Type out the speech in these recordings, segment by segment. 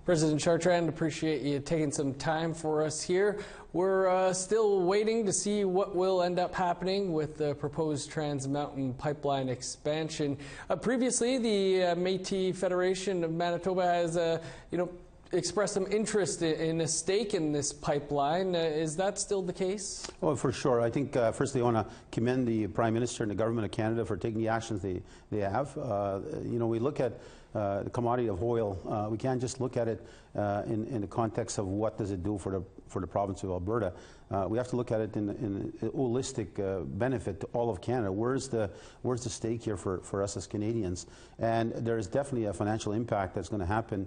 President Chartrand, appreciate you taking some time for us here. We're still waiting to see what will end up happening with the proposed Trans Mountain pipeline expansion. Previously, the Métis Federation of Manitoba has, expressed some interest in a stake in this pipeline. Is that still the case? Oh, for sure. I think, firstly, I want to commend the Prime Minister and the Government of Canada for taking the actions they have. We look at the commodity of oil. We can't just look at it in the context of what does it do for the province of Alberta. We have to look at it in a holistic benefit to all of Canada. Where's the stake here for us as Canadians? And there is definitely a financial impact that's going to happen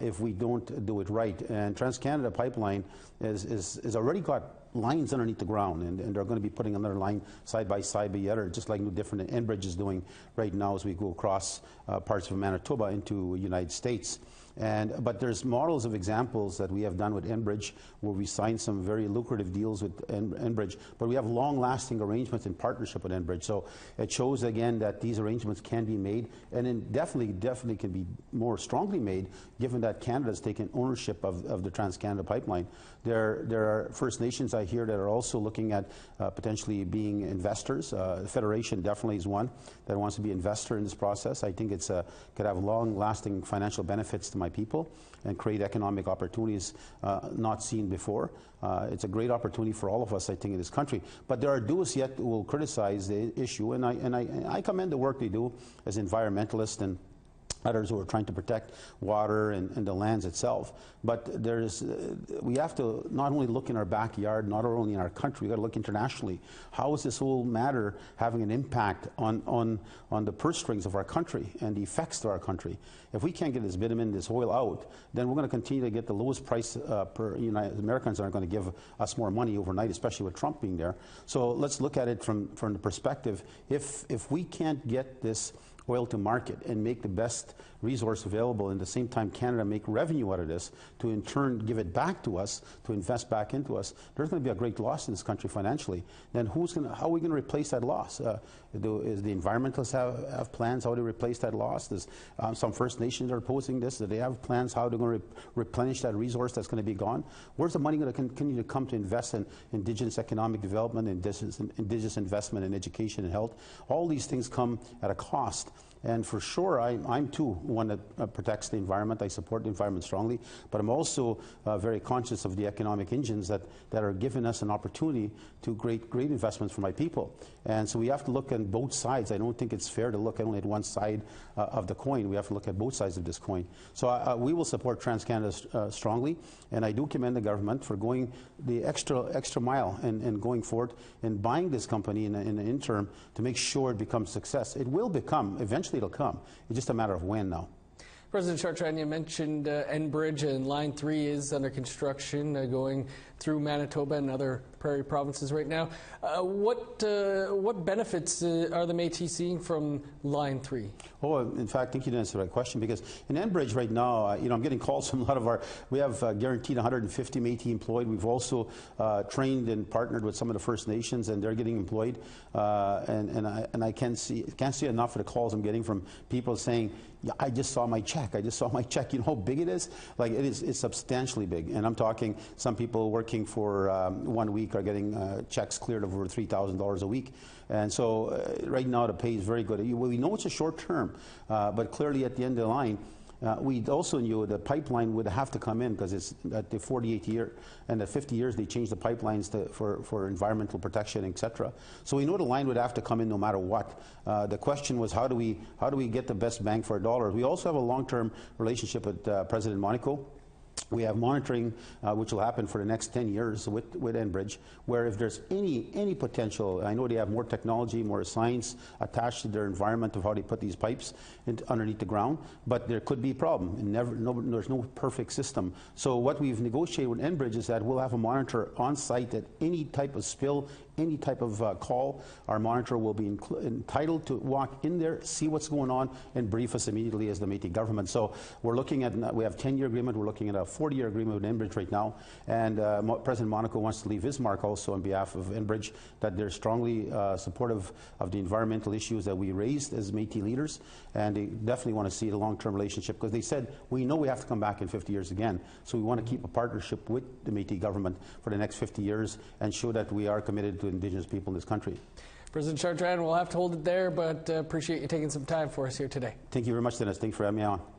if we don't do it right. And Trans-Canada Pipeline is already got lines underneath the ground, and they're going to be putting another line side by side by the other, just like no different than Enbridge is doing right now as we go across parts of Manitoba into the United States. But there's models of examples that we have done with Enbridge where we signed some very lucrative deals with Enbridge, but we have long-lasting arrangements in partnership with Enbridge. So it shows again that these arrangements can be made, and it definitely can be more strongly made, given that Canada has taken ownership of the Trans-Canada Pipeline. There are First Nations I hear that are also looking at potentially being investors. The Federation definitely is one that wants to be an investor in this process. I think it's could have long-lasting financial benefits to my people and create economic opportunities not seen before. It's a great opportunity for all of us, I think, in this country. But there are those yet who will criticize the issue, and I commend the work they do as environmentalists and others who are trying to protect water and the lands itself. But we have to not only look in our backyard, not only in our country, we've got to look internationally. How is this whole matter having an impact on the purse strings of our country and the effects to our country? If we can't get this bitumen, this oil out, then we're going to continue to get the lowest price per Americans aren't going to give us more money overnight, especially with Trump being there. So let's look at it from the perspective, if we can't get this oil to market and make the best resource available, and at the same time Canada make revenue out of this to in turn give it back to us, to invest back into us, there's going to be a great loss in this country financially. Then how are we going to replace that loss? Is the environmentalists have plans how to replace that loss? Some First Nations are opposing this. Do they have plans how they're going to replenish that resource that's going to be gone? Where's the money going to continue to come to invest in Indigenous economic development, Indigenous investment in education and health? All these things come at a cost. And for sure, I'm too one that protects the environment. I support the environment strongly, but I'm also very conscious of the economic engines that are giving us an opportunity to great investments for my people. And so we have to look at both sides. I don't think it's fair to look only at one side of the coin. We have to look at both sides of this coin. So we will support Trans-Canada strongly, and I do commend the government for going the extra mile and going forward and buying this company in the interim to make sure it becomes a success. It will become, eventually it'll come. It's just a matter of when now. President Chartrand, you mentioned Enbridge, and Line 3 is under construction going through Manitoba and other prairie provinces right now. What benefits are the Métis seeing from Line 3? Oh, in fact, I think you didn't answer the right question, because in Enbridge right now, I'm getting calls from a lot of we have guaranteed 150 Métis employed. We've also trained and partnered with some of the First Nations, and they're getting employed. And I can't see enough of the calls I'm getting from people saying, yeah, I just saw my check. I just saw my check. You know how big it is? Like, it's substantially big. And I'm talking some people working for 1 week are getting checks cleared of over $3,000 a week. And so right now the pay is very good. We know it's a short term, but clearly at the end of the line, we also knew the pipeline would have to come in, because it's at the 48th year and the 50 years they changed the pipelines for environmental protection, etc. So we know the line would have to come in no matter what. The question was, how do we get the best bang for our dollar? We also have a long-term relationship with President Monaco. We have monitoring, which will happen for the next 10 years with Enbridge, where if there's any potential, I know they have more technology, more science attached to their environment of how they put these pipes underneath the ground, but there could be a problem. There's no perfect system. So what we've negotiated with Enbridge is that we'll have a monitor on site at any type of spill any type of call, our monitor will be entitled to walk in there, see what's going on, and brief us immediately as the Métis government. So we're looking at, we have a 10-year agreement, we're looking at a 40-year agreement with Enbridge right now, and President Monaco wants to leave his mark also on behalf of Enbridge, that they're strongly supportive of the environmental issues that we raised as Métis leaders, and they definitely want to see the long-term relationship, because they said, we know we have to come back in 50 years again, so we want to keep a partnership with the Métis government for the next 50 years and show that we are committed to Indigenous people in this country. President Chartrand, we'll have to hold it there, but appreciate you taking some time for us here today. Thank you very much, Dennis. Thanks for having me on.